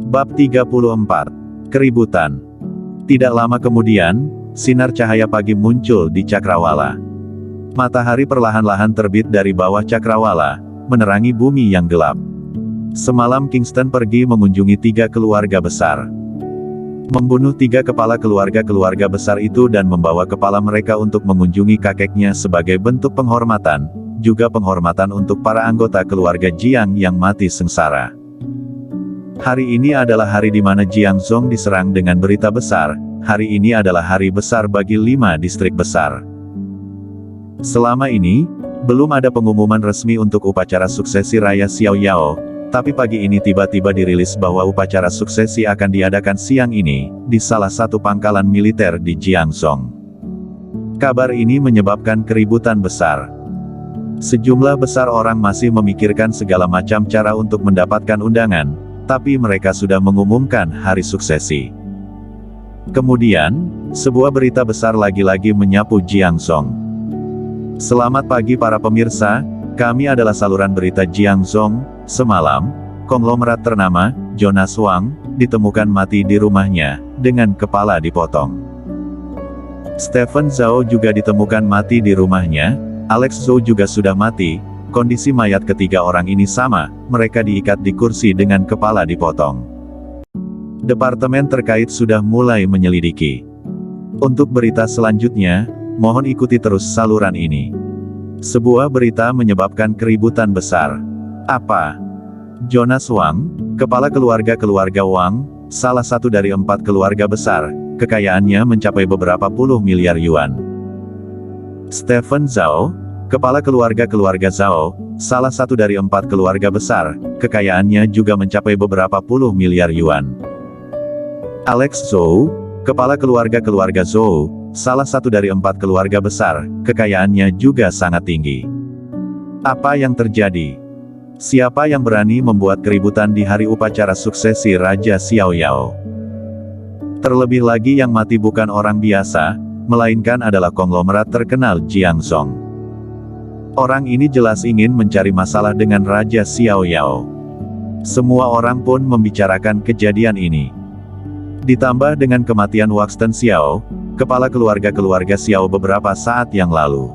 Bab 34. Keributan. Tidak lama kemudian, sinar cahaya pagi muncul di Cakrawala. Matahari perlahan-lahan terbit dari bawah Cakrawala, menerangi bumi yang gelap. Semalam Kingston pergi mengunjungi 3 keluarga besar. Membunuh 3 kepala keluarga besar itu dan membawa kepala mereka untuk mengunjungi kakeknya sebagai bentuk penghormatan, juga penghormatan untuk para anggota keluarga Jiang yang mati sengsara. Hari ini adalah hari di mana Jiangzhong diserang dengan berita besar. Hari ini adalah hari besar bagi 5 distrik besar. Selama ini, belum ada pengumuman resmi untuk upacara suksesi Raya Xiaoyao, tapi pagi ini tiba-tiba dirilis bahwa upacara suksesi akan diadakan siang ini, di salah satu pangkalan militer di Jiangzhong. Kabar ini menyebabkan keributan besar. Sejumlah besar orang masih memikirkan segala macam cara untuk mendapatkan undangan, tapi mereka sudah mengumumkan hari suksesi. Kemudian, sebuah berita besar lagi-lagi menyapu Jiangzhong. Selamat pagi para pemirsa, kami adalah saluran berita Jiangzhong. Semalam, konglomerat ternama, Jonas Wang, ditemukan mati di rumahnya, dengan kepala dipotong. Stephen Zhao juga ditemukan mati di rumahnya, Alex Zhou juga sudah mati. Kondisi mayat ketiga orang ini sama, mereka diikat di kursi dengan kepala dipotong. Departemen terkait sudah mulai menyelidiki. Untuk berita selanjutnya, mohon ikuti terus saluran ini. Sebuah berita menyebabkan keributan besar. Apa? Jonas Wang, kepala keluarga Wang, salah satu dari 4 keluarga besar, kekayaannya mencapai beberapa puluh miliar yuan. Stephen Zhao, kepala keluarga Zhao, salah satu dari 4 keluarga besar, kekayaannya juga mencapai beberapa puluh miliar yuan. Alex Zhou, kepala keluarga Zhou, salah satu dari 4 keluarga besar, kekayaannya juga sangat tinggi. Apa yang terjadi? Siapa yang berani membuat keributan di hari upacara suksesi Raja Xiaoyao? Terlebih lagi yang mati bukan orang biasa, melainkan adalah konglomerat terkenal Jiangzhong. Orang ini jelas ingin mencari masalah dengan Raja Xiaoyao. Semua orang pun membicarakan kejadian ini. Ditambah dengan kematian Waxten Xiao, kepala keluarga Xiao beberapa saat yang lalu.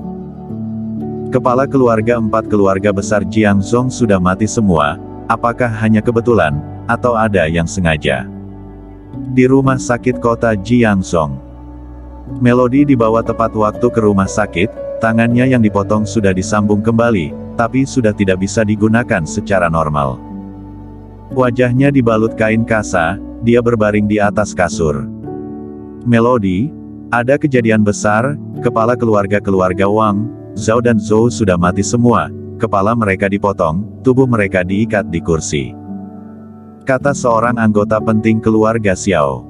Kepala keluarga 4 keluarga besar Jiangzhong sudah mati semua, apakah hanya kebetulan, atau ada yang sengaja? Di rumah sakit kota Jiangzhong, Melody dibawa tepat waktu ke rumah sakit. Tangannya yang dipotong sudah disambung kembali, tapi sudah tidak bisa digunakan secara normal. Wajahnya dibalut kain kasa, dia berbaring di atas kasur. Melody, ada kejadian besar, kepala keluarga Wang, Zhao dan Zhou sudah mati semua, kepala mereka dipotong, tubuh mereka diikat di kursi. Kata seorang anggota penting keluarga Xiao.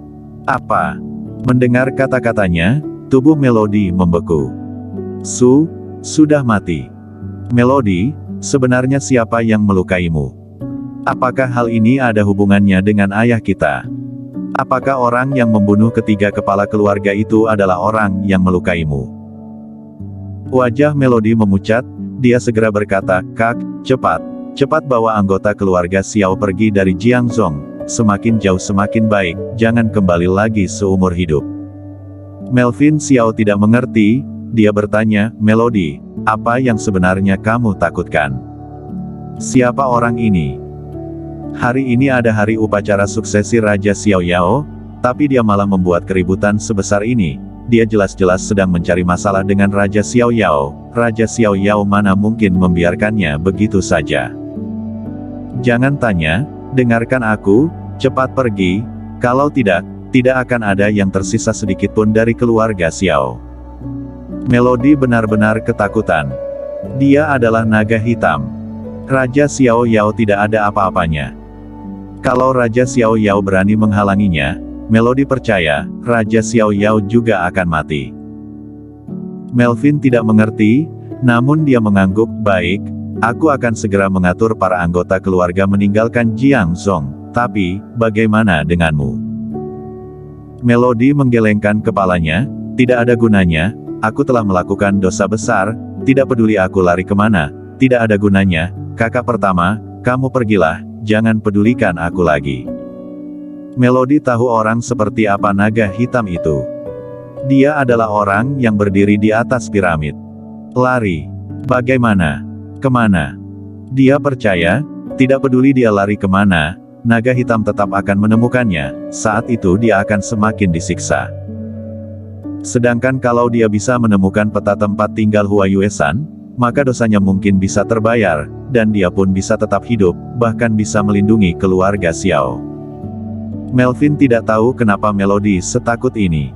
Apa? Mendengar kata-katanya, tubuh Melody membeku. Sudah mati. Melody, sebenarnya siapa yang melukaimu? Apakah hal ini ada hubungannya dengan ayah kita? Apakah orang yang membunuh ketiga kepala keluarga itu adalah orang yang melukaimu? Wajah Melody memucat, dia segera berkata, "Kak, cepat bawa anggota keluarga Xiao pergi dari Jiangzhong, semakin jauh semakin baik, jangan kembali lagi seumur hidup." Melvin Xiao tidak mengerti. Dia bertanya, "Melody, apa yang sebenarnya kamu takutkan? Siapa orang ini? Hari ini ada hari upacara suksesi Raja Xiaoyao, tapi dia malah membuat keributan sebesar ini. Dia jelas-jelas sedang mencari masalah dengan Raja Xiaoyao. Raja Xiaoyao mana mungkin membiarkannya begitu saja? Jangan tanya, dengarkan aku, cepat pergi, kalau tidak akan ada yang tersisa sedikitpun dari keluarga Xiao." Melody benar-benar ketakutan. Dia adalah naga hitam. Raja Xiaoyao tidak ada apa-apanya. Kalau Raja Xiaoyao berani menghalanginya, Melody percaya, Raja Xiaoyao juga akan mati. Melvin tidak mengerti, namun dia mengangguk, "Baik, aku akan segera mengatur para anggota keluarga meninggalkan Jiangzhong, tapi, bagaimana denganmu?" Melody menggelengkan kepalanya, "Tidak ada gunanya. Aku telah melakukan dosa besar, tidak peduli aku lari kemana, tidak ada gunanya, kakak pertama, kamu pergilah, jangan pedulikan aku lagi." Melody tahu orang seperti apa naga hitam itu. Dia adalah orang yang berdiri di atas piramid. Lari. Bagaimana? Kemana? Dia percaya, tidak peduli dia lari kemana, naga hitam tetap akan menemukannya, saat itu dia akan semakin disiksa. Sedangkan kalau dia bisa menemukan peta tempat tinggal Huayue-san, maka dosanya mungkin bisa terbayar, dan dia pun bisa tetap hidup, bahkan bisa melindungi keluarga Xiao. Melvin tidak tahu kenapa Melody setakut ini.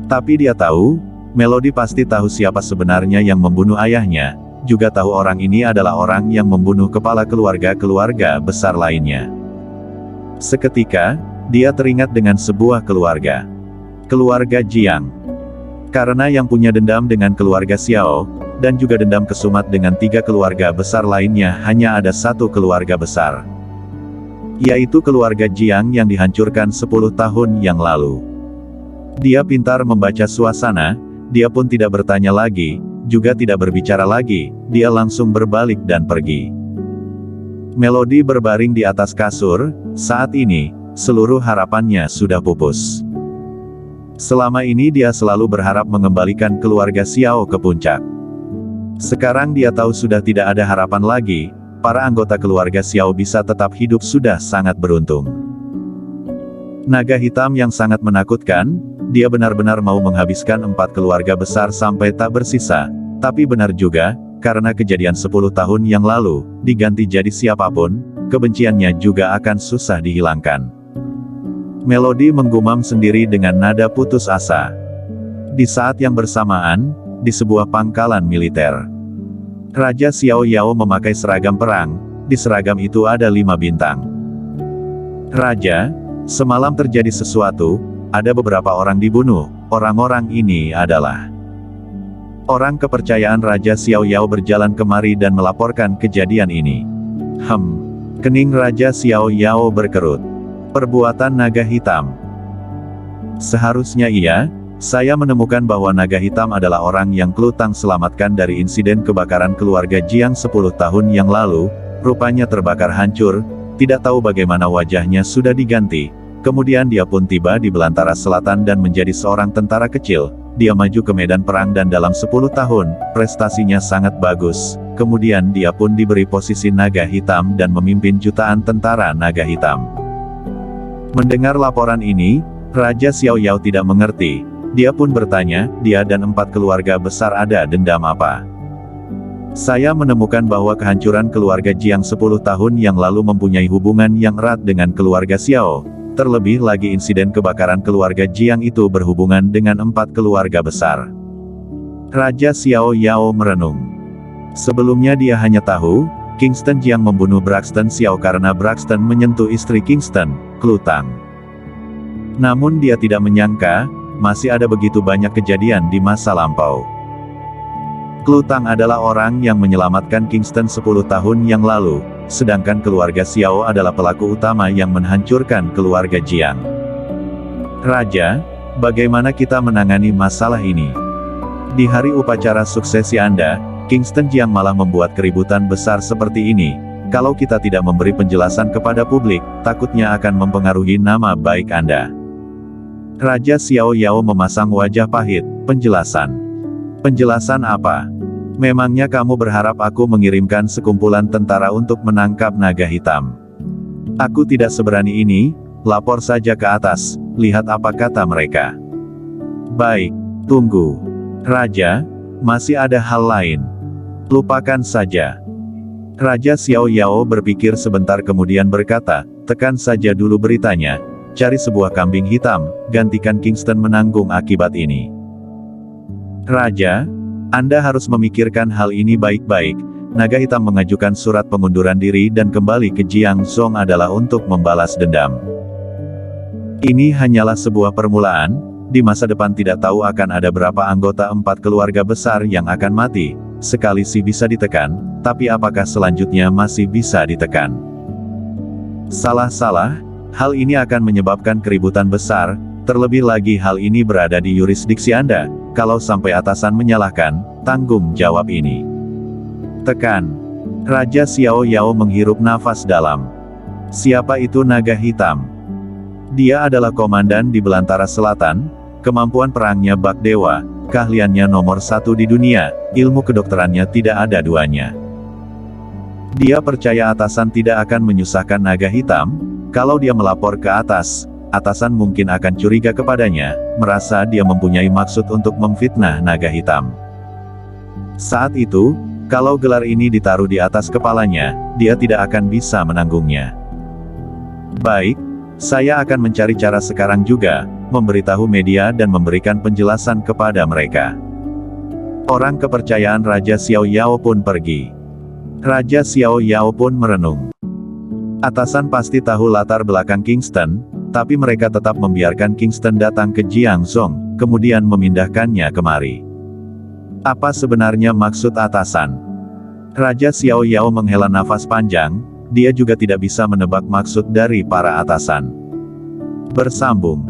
Tapi dia tahu, Melody pasti tahu siapa sebenarnya yang membunuh ayahnya, juga tahu orang ini adalah orang yang membunuh kepala keluarga-keluarga besar lainnya. Seketika, dia teringat dengan sebuah keluarga. Keluarga Jiang. Karena yang punya dendam dengan keluarga Xiao, dan juga dendam kesumat dengan 3 keluarga besar lainnya hanya ada satu keluarga besar. Yaitu keluarga Jiang yang dihancurkan 10 tahun yang lalu. Dia pintar membaca suasana, dia pun tidak bertanya lagi, juga tidak berbicara lagi, dia langsung berbalik dan pergi. Melody berbaring di atas kasur, saat ini, seluruh harapannya sudah pupus. Selama ini dia selalu berharap mengembalikan keluarga Xiao ke puncak. Sekarang dia tahu sudah tidak ada harapan lagi, para anggota keluarga Xiao bisa tetap hidup sudah sangat beruntung. Naga hitam yang sangat menakutkan, dia benar-benar mau menghabiskan 4 keluarga besar sampai tak bersisa, tapi benar juga, karena kejadian 10 tahun yang lalu, diganti jadi siapapun, kebenciannya juga akan susah dihilangkan. Melody menggumam sendiri dengan nada putus asa. Di saat yang bersamaan, di sebuah pangkalan militer, Raja Xiao Yao memakai seragam perang, di seragam itu ada 5 bintang. Raja, semalam terjadi sesuatu, ada beberapa orang dibunuh, orang-orang ini adalah orang kepercayaan Raja Xiao Yao berjalan kemari dan melaporkan kejadian ini. Kening Raja Xiao Yao berkerut. Perbuatan naga hitam. Seharusnya saya menemukan bahwa naga hitam adalah orang yang Klutang selamatkan dari insiden kebakaran keluarga Jiang 10 tahun yang lalu, rupanya terbakar hancur, tidak tahu bagaimana wajahnya sudah diganti, kemudian dia pun tiba di belantara selatan dan menjadi seorang tentara kecil, dia maju ke medan perang dan dalam 10 tahun, prestasinya sangat bagus, kemudian dia pun diberi posisi naga hitam dan memimpin jutaan tentara naga hitam. Mendengar laporan ini, Raja Xiao Yao tidak mengerti. Dia pun bertanya, dia dan 4 keluarga besar ada dendam apa? Saya menemukan bahwa kehancuran keluarga Jiang 10 tahun yang lalu mempunyai hubungan yang erat dengan keluarga Xiao. Terlebih lagi insiden kebakaran keluarga Jiang itu berhubungan dengan 4 keluarga besar. Raja Xiao Yao merenung. Sebelumnya dia hanya tahu, Kingston Jiang membunuh Braxton Xiao karena Braxton menyentuh istri Kingston, Klutang. Namun dia tidak menyangka, masih ada begitu banyak kejadian di masa lampau. Klutang adalah orang yang menyelamatkan Kingston 10 tahun yang lalu, sedangkan keluarga Xiao adalah pelaku utama yang menghancurkan keluarga Jiang. Raja, bagaimana kita menangani masalah ini? Di hari upacara suksesi Anda, Kingston Jiang malah membuat keributan besar seperti ini. Kalau kita tidak memberi penjelasan kepada publik, takutnya akan mempengaruhi nama baik Anda. Raja Xiao Yao memasang wajah pahit. Penjelasan. Penjelasan apa? Memangnya kamu berharap aku mengirimkan sekumpulan tentara untuk menangkap naga hitam? Aku tidak seberani ini, lapor saja ke atas, lihat apa kata mereka. Baik, tunggu. Raja, masih ada hal lain. Lupakan saja. Raja Xiao Yao berpikir sebentar kemudian berkata, tekan saja dulu beritanya, cari sebuah kambing hitam, gantikan Kingston menanggung akibat ini. Raja, Anda harus memikirkan hal ini baik-baik, naga hitam mengajukan surat pengunduran diri dan kembali ke Jiang Zhong adalah untuk membalas dendam. Ini hanyalah sebuah permulaan, di masa depan tidak tahu akan ada berapa anggota 4 keluarga besar yang akan mati. Sekali sih bisa ditekan, tapi apakah selanjutnya masih bisa ditekan? Salah-salah, hal ini akan menyebabkan keributan besar, terlebih lagi hal ini berada di yurisdiksi Anda, kalau sampai atasan menyalahkan, tanggung jawab ini. Tekan. Raja Xiao Yao menghirup nafas dalam. Siapa itu naga hitam? Dia adalah komandan di Belantara Selatan, kemampuan perangnya bak dewa, keahliannya nomor 1 di dunia, ilmu kedokterannya tidak ada duanya. Dia percaya atasan tidak akan menyusahkan naga hitam. Kalau dia melapor ke atas, atasan mungkin akan curiga kepadanya, merasa dia mempunyai maksud untuk memfitnah naga hitam. Saat itu, kalau gelar ini ditaruh di atas kepalanya, dia tidak akan bisa menanggungnya. Baik, saya akan mencari cara sekarang juga, memberitahu media dan memberikan penjelasan kepada mereka. Orang kepercayaan Raja Xiao Yao pun pergi. Raja Xiao Yao pun merenung. Atasan pasti tahu latar belakang Kingston, tapi mereka tetap membiarkan Kingston datang ke Jiangzhou, kemudian memindahkannya kemari. Apa sebenarnya maksud atasan? Raja Xiao Yao menghela nafas panjang, dia juga tidak bisa menebak maksud dari para atasan. Bersambung.